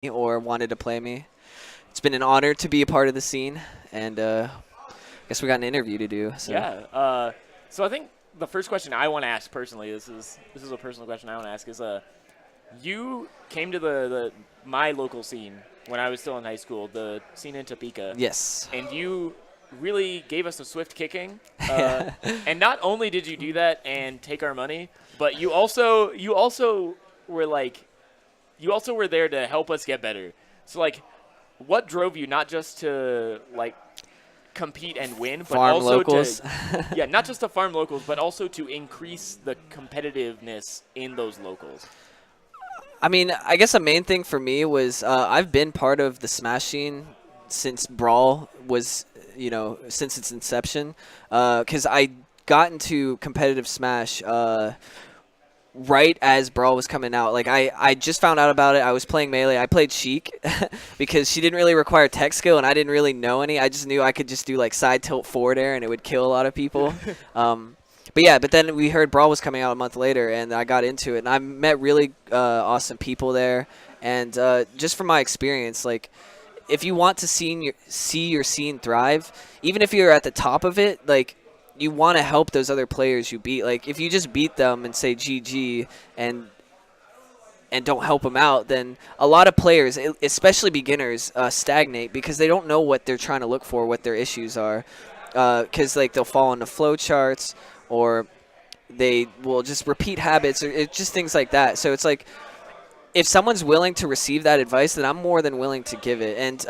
or wanted to play me. It's been an honor to be a part of the scene, and I guess we got an interview to do. So Yeah. So I think the first question I want to ask personally, this is a personal question I want to ask, is you came to the my local scene when I was still in high school, the scene in Topeka, yes, and you really gave us a swift kicking. yeah, And not only did you do that and take our money, but you also were like you also were there to help us get better. So like, what drove you not just to like compete and win, but farm also to locals. yeah, not just to farm locals, but also to increase the competitiveness in those locals. I mean, I guess the main thing for me was I've been part of the Smash scene since Brawl was, since its inception. Because I got into competitive Smash right as Brawl was coming out. Like I just found out about it. I was playing Melee. I played Sheik because she didn't really require tech skill, and I didn't really know any. I just knew I could just do like side tilt forward air, and it would kill a lot of people. But then we heard Brawl was coming out a month later, and I got into it, and I met really awesome people there. And just from my experience, like if you want to see your scene thrive, even if you're at the top of it, like you want to help those other players you beat. Like if you just beat them and say GG and don't help them out, then a lot of players, especially beginners, stagnate because they don't know what they're trying to look for, what their issues are. Because like they'll fall into flow charts or they will just repeat habits or it's just things like that. So it's like if someone's willing to receive that advice, then I'm more than willing to give it. And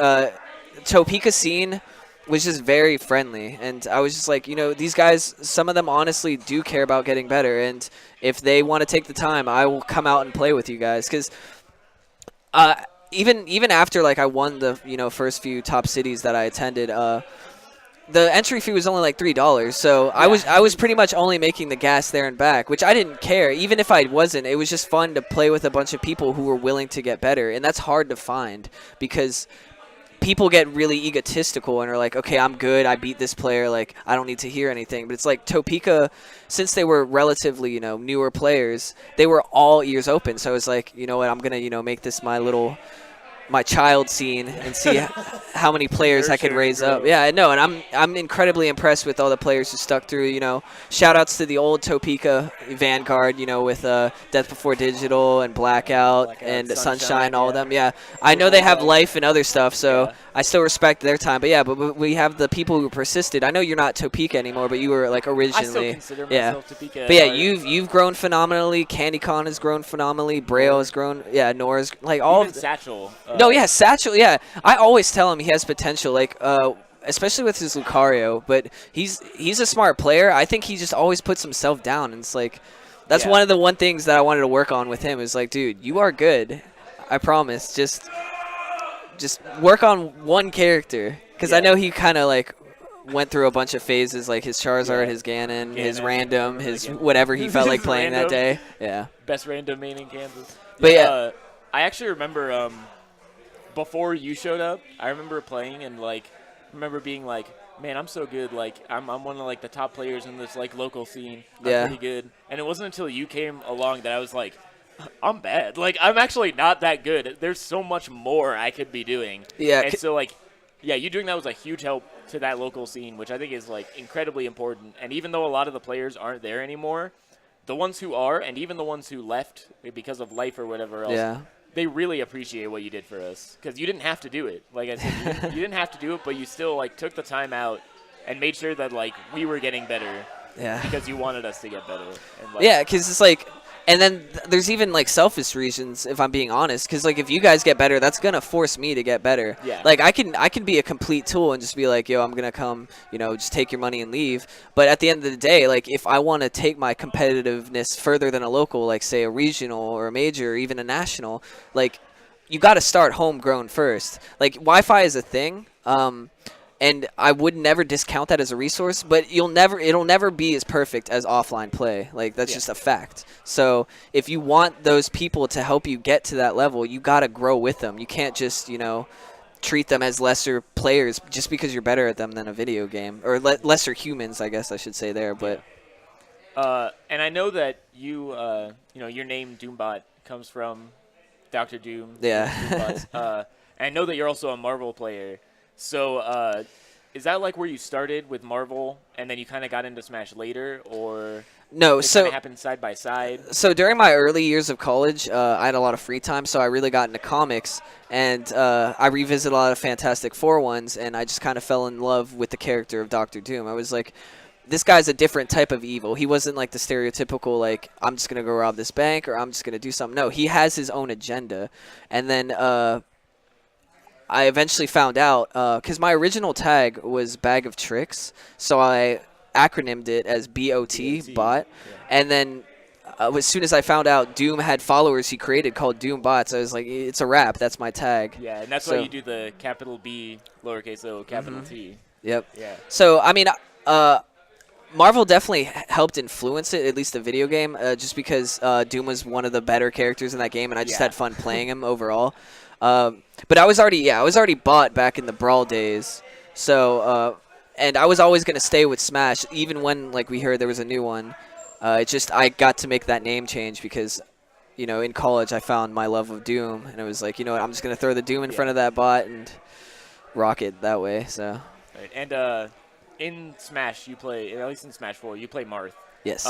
Topeka scene was just very friendly, and I was just like, these guys, some of them honestly do care about getting better, and if they want to take the time, I will come out and play with you guys. Because even after like I won the first few top cities that I attended, the entry fee was only like $3, so Yeah. I was pretty much only making the gas there and back, which I didn't care. Even if I wasn't, it was just fun to play with a bunch of people who were willing to get better, and that's hard to find because people get really egotistical and are like, okay, I'm good, I beat this player, like I don't need to hear anything. But it's like Topeka, since they were relatively newer players, they were all ears open. So it's like, you know what, I'm gonna make this my child scene and see how many players I could Nurture and raise up. grow. Yeah, I know, and I'm incredibly impressed with all the players who stuck through. Shout outs to the old Topeka Vanguard. With Death Before Digital and Blackout, and Sunshine, all of them. Yeah, I know they have life and other stuff, so Yeah. I still respect their time. But yeah, but we have the people who persisted. I know you're not Topeka anymore, but you were like I still originally. consider Yeah. myself Topeka. But yeah, or you've grown phenomenally. CandyCon has grown phenomenally. Braille has grown. Yeah, Nora's like all even of the, Satchel. no, yeah, Satchel. Yeah, I always tell him he has potential. Like, especially with his Lucario, but he's a smart player. I think he just always puts himself down, and it's like that's Yeah. one of the things that I wanted to work on with him. Is like, dude, you are good. I promise. Just work on one character, because I Yeah. know he kind of like went through a bunch of phases, like his Charizard, Yeah. his Ganon, his Ganon, random, remember his the Ganon. whatever he felt like His playing that random. day. Yeah. Best random main in Kansas. But yeah. I actually remember before you showed up, I remember playing and like remember being like, man, I'm so good. Like I'm one of like the top players in this like local scene. I'm Yeah. pretty good. And it wasn't until you came along that I was like, I'm bad. Like I'm actually not that good. There's so much more I could be doing. Yeah. And so like, yeah, you doing that was a huge help to that local scene, which I think is like incredibly important. And even though a lot of the players aren't there anymore, the ones who are, and even the ones who left because of life or whatever else, Yeah. they really appreciate what you did for us because you didn't have to do it. Like I said, you didn't have to do it, but you still like took the time out and made sure that like we were getting better Yeah. because you wanted us to get better. And, like, Yeah, because it's like, and then there's even like selfish reasons, if I'm being honest. Because like if you guys get better, that's gonna force me to get better. Yeah. Like I can be a complete tool and just be like, yo, I'm gonna come, just take your money and leave. But at the end of the day, like if I want to take my competitiveness further than a local, like say a regional or a major or even a national, like you got to start homegrown first. Like Wi-Fi is a thing. And I would never discount that as a resource, but it'll never be as perfect as offline play. Like that's Yeah. just a fact. So if you want those people to help you get to that level, you got to grow with them. You can't just treat them as lesser players just because you're better at them than a video game, or lesser humans, I guess I should say there. But and I know that you, your name Doombot comes from Dr. Doom. Yeah. And I know that you're also a Marvel player. So is that like where you started with Marvel and then you kind of got into Smash later, or No, they kind so of happened side by side? so during my early years of college, I had a lot of free time, so I really got into comics, and I revisited a lot of Fantastic Four ones, and I just kind of fell in love with the character of Doctor Doom. I was like, this guy's a different type of evil. He wasn't like the stereotypical, like, I'm just going to go rob this bank or I'm just going to do something. No, he has his own agenda. And then I eventually found out, because my original tag was Bag of Tricks, so I acronymed it as BoT, bot. Yeah. And then as soon as I found out Doom had followers he created called Doom Bots, I was like, it's a wrap. That's my tag. Yeah, and that's why you do the capital B, lowercase o, capital T. Yep. Yeah. So, I mean, Marvel definitely helped influence it, at least the video game, just because Doom was one of the better characters in that game, and I just had fun playing him overall. But I was already bought back in the Brawl days. So, and I was always going to stay with Smash, even when like we heard there was a new one. I got to make that name change because, in college I found my love of Doom, and it was like, I'm just going to throw the Doom in front of that bot and rock it that way. So. Right. And in Smash, you play, at least in Smash 4, you play Marth. Yes.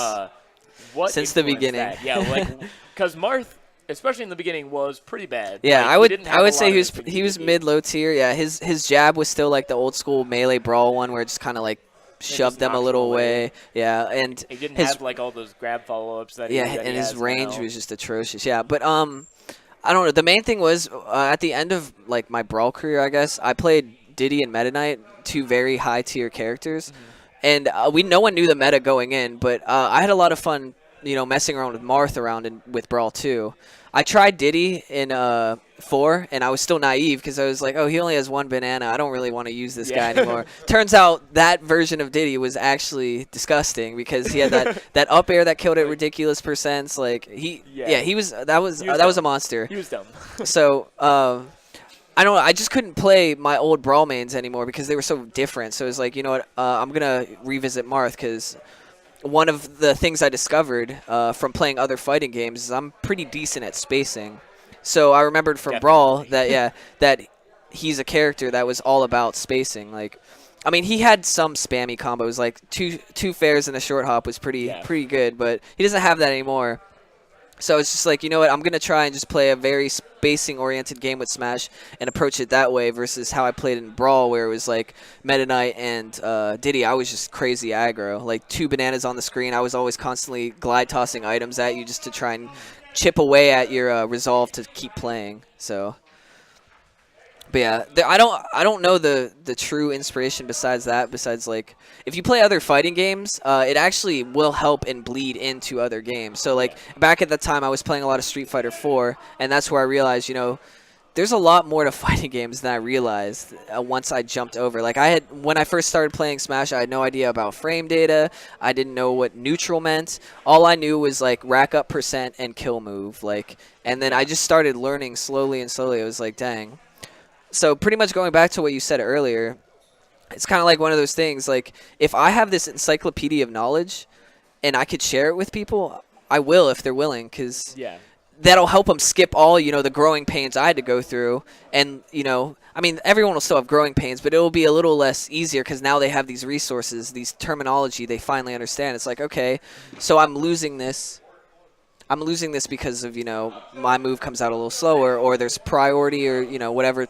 What Since the influenced beginning. that? Yeah, like because Marth, especially in the beginning, was pretty bad. Yeah, Like, I would say he was mid low tier. Yeah, his jab was still like the old school melee brawl one where it just kind of like shoved them a little away. Yeah, and he didn't have like all those grab follow ups that. And his range was just atrocious. Yeah, but I don't know. The main thing was at the end of like my brawl career, I guess I played Diddy and Meta Knight, two very high tier characters, and no one knew the meta going in, but I had a lot of fun, messing around with Marth around with Brawl 2. I tried Diddy in 4, and I was still naive because I was like, oh, he only has one banana. I don't really want to use this guy anymore. Turns out that version of Diddy was actually disgusting because he had that up air that killed at ridiculous percents. Like that was a monster. He was dumb. So I don't know. I just couldn't play my old Brawl mains anymore because they were so different. So it was like, you know what? I'm gonna revisit Marth because one of the things I discovered from playing other fighting games is I'm pretty decent at spacing. So I remembered from Brawl that he's a character that was all about spacing. Like, I mean, he had some spammy combos, like two fairs and a short hop was pretty good, but he doesn't have that anymore. So it's just like, you know what, I'm going to try and just play a very spacing-oriented game with Smash and approach it that way versus how I played in Brawl where it was like Meta Knight and Diddy. I was just crazy aggro. Like 2 bananas on the screen. I was always constantly glide-tossing items at you just to try and chip away at your resolve to keep playing. So, but yeah, I don't know the true inspiration besides that. Besides, like, if you play other fighting games, it actually will help and bleed into other games. So, like, back at the time, I was playing a lot of Street Fighter 4, and that's where I realized, there's a lot more to fighting games than I realized once I jumped over. Like, when I first started playing Smash, I had no idea about frame data. I didn't know what neutral meant. All I knew was, like, rack up percent and kill move. Like, and then I just started learning slowly and slowly. It was like, dang. So pretty much going back to what you said earlier, it's kind of like one of those things, like, if I have this encyclopedia of knowledge and I could share it with people, I will if they're willing, because that'll help them skip all, the growing pains I had to go through. And, I mean, everyone will still have growing pains, but it will be a little less easier because now they have these resources, these terminology they finally understand. It's like, okay, so I'm losing this because of, my move comes out a little slower, or there's priority, or, whatever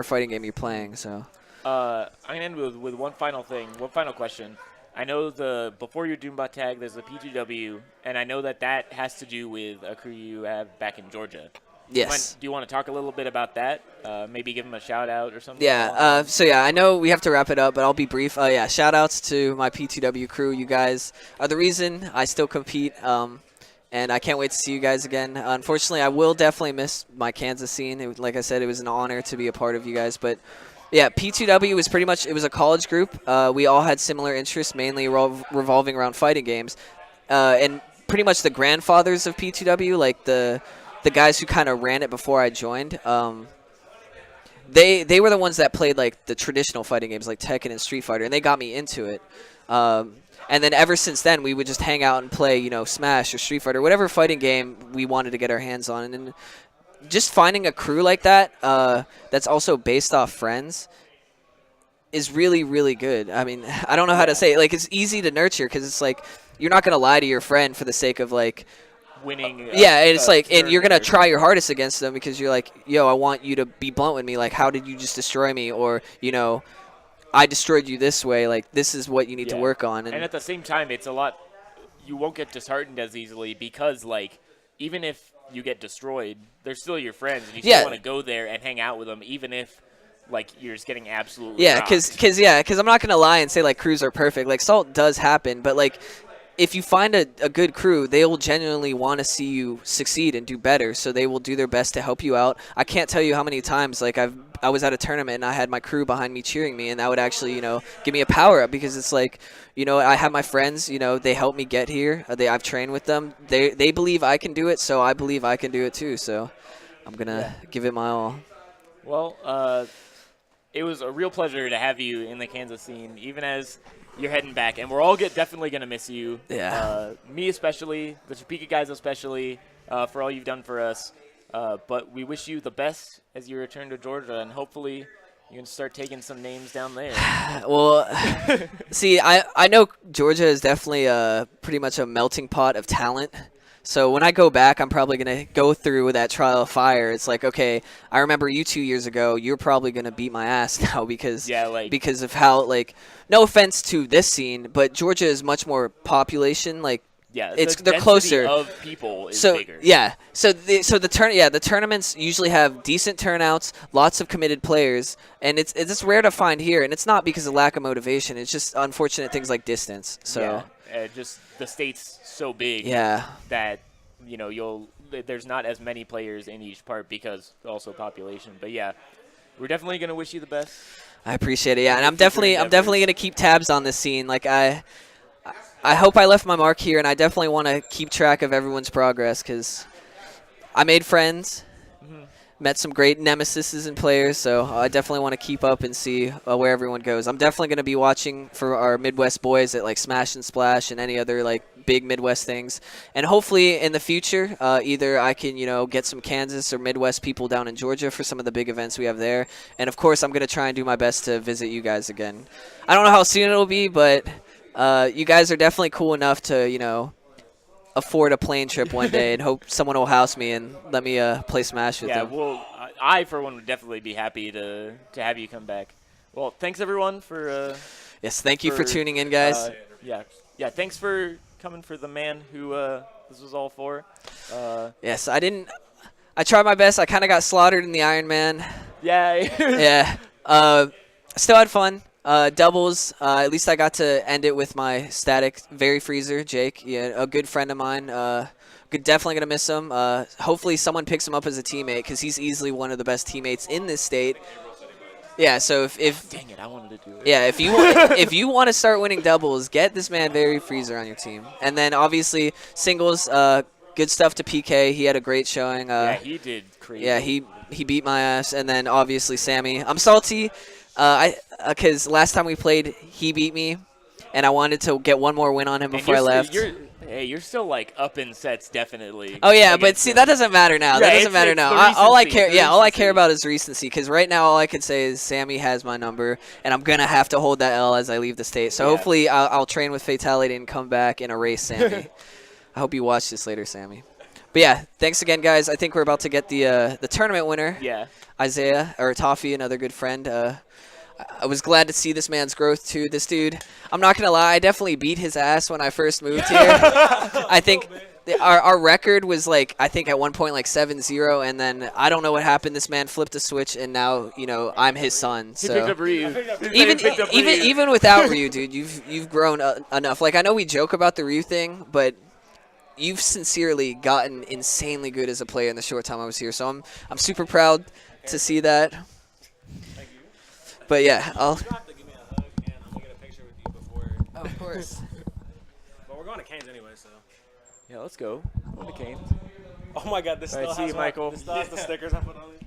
fighting game you're playing. So I'm going to end with one final question. I know before your Doombot tag, there's a P2W, and I know that has to do with a crew you have back in Georgia. Yes. Do you want to talk a little bit about that? Maybe give them a shout out or something? Yeah. I know we have to wrap it up, but I'll be brief. Shout outs to my P2W crew. You guys are the reason I still compete. And I can't wait to see you guys again. Unfortunately, I will definitely miss my Kansas scene. Like I said, it was an honor to be a part of you guys. But, yeah, P2W was pretty much – it was a college group. We all had similar interests, mainly revolving around fighting games. And pretty much the grandfathers of P2W, like the guys who kind of ran it before I joined, they were the ones that played, like, the traditional fighting games like Tekken and Street Fighter, and they got me into it. And then ever since then, we would just hang out and play, Smash or Street Fighter, whatever fighting game we wanted to get our hands on. And just finding a crew like that that's also based off friends is really, really good. I mean, I don't know how to say it. Like, it's easy to nurture because it's like you're not going to lie to your friend for the sake of, like, winning. yeah, and it's like, and you're going to tournament or try your hardest against them because you're like, yo, I want you to be blunt with me. Like, how did you just destroy me? Or, you know, I destroyed you this way. Like, this is what you need to Yeah. work on. And And at the same time, it's a lot. You won't get disheartened as easily because, like, even if you get destroyed, they're still your friends, and you still Yeah. want to go there and hang out with them, even if, like, you're just getting absolutely yeah, rocked. because I'm not going to lie and say, like, crews are perfect. Like, salt does happen, but, like, if you find a good crew, they will genuinely want to see you succeed and do better. So they will do their best to help you out. I can't tell you how many times like I was at a tournament and I had my crew behind me cheering me, and that would actually give me a power up because it's like I have my friends. They help me get here. I've trained with them. They believe I can do it, so I believe I can do it too. So I'm gonna give it my all. Well, it was a real pleasure to have you in the Kansas scene, even as you're heading back, and we're all definitely going to miss you. Yeah. Me especially, the Topeka guys especially, for all you've done for us. But we wish you the best as you return to Georgia, and hopefully you can start taking some names down there. Well, see, I know Georgia is definitely pretty much a melting pot of talent. So when I go back, I'm probably going to go through with that trial of fire. It's like, okay, I remember you 2 years ago. You're probably going to beat my ass now because because of how, like, no offense to this scene, but Georgia is much more population. Like, Yeah, they're closer. Of people is So bigger. yeah, the tournaments usually have decent turnouts, lots of committed players, and it's rare to find here. And it's not because of lack of motivation. It's just unfortunate things like distance. So just the state's so big yeah. that there's not as many players in each part because also population. But yeah, we're definitely gonna wish you the best. I appreciate it. Yeah, and I'm Future definitely gonna keep tabs on this scene. Like I hope I left my mark here, and I definitely want to keep track of everyone's progress because I made friends, met some great nemesises and players, so I definitely want to keep up and see where everyone goes. I'm definitely going to be watching for our Midwest boys at like Smash and Splash and any other like big Midwest things, and hopefully in the future, either I can get some Kansas or Midwest people down in Georgia for some of the big events we have there, and of course I'm going to try and do my best to visit you guys again. I don't know how soon it'll be, but you guys are definitely cool enough to, afford a plane trip one day and hope someone will house me and let me play Smash with them. Yeah, well, I for one would definitely be happy to have you come back. Well, thanks everyone for. Yes, thank you for tuning in, guys. Yeah. Thanks for coming for the man who this was all for. Yes, I tried my best. I kind of got slaughtered in the Iron Man. Yeah. Yeah. Still had fun. Doubles, at least I got to end it with my static Very Freezer, Jake. Yeah, a good friend of mine. Definitely going to miss him. Hopefully someone picks him up as a teammate because he's easily one of the best teammates in this state. Yeah, so if Dang it, I wanted to do it. yeah, if you want to start winning doubles, get this man Very Freezer on your team. And then obviously singles, good stuff to PK. He had a great showing. Yeah, he did crazy. Yeah, he beat my ass. And then obviously Sammy. I'm salty. Because last time we played, he beat me, and I wanted to get one more win on him before I left. You're still like up in sets, definitely. Oh yeah, but see, that doesn't matter now. Yeah, that doesn't matter now. All I care recency. about is recency. Because right now, all I can say is Sammy has my number, and I'm gonna have to hold that L as I leave the state. So hopefully, I'll train with Fatality and come back and erase Sammy. I hope you watch this later, Sammy. But yeah, thanks again, guys. I think we're about to get the tournament winner. Yeah. Isaiah or Toffee, another good friend. I was glad to see this man's growth too. This dude, I'm not gonna lie, I definitely beat his ass when I first moved here. I think our record was like at one point like 7-0, and then I don't know what happened. This man flipped a switch, and now I'm his son. So He picked up Ryu. even without Ryu, dude, you've grown enough. Like I know we joke about the Ryu thing, but you've sincerely gotten insanely good as a player in the short time I was here. So I'm super proud to see that. But yeah, You have to give me a hug, and I'm gonna get a picture with you before. Oh, of course. But we're going to Canes anyway, so. Yeah, let's go. On the Canes. Oh my God, this All right, still see has you, Michael. This still has the stickers I put on it.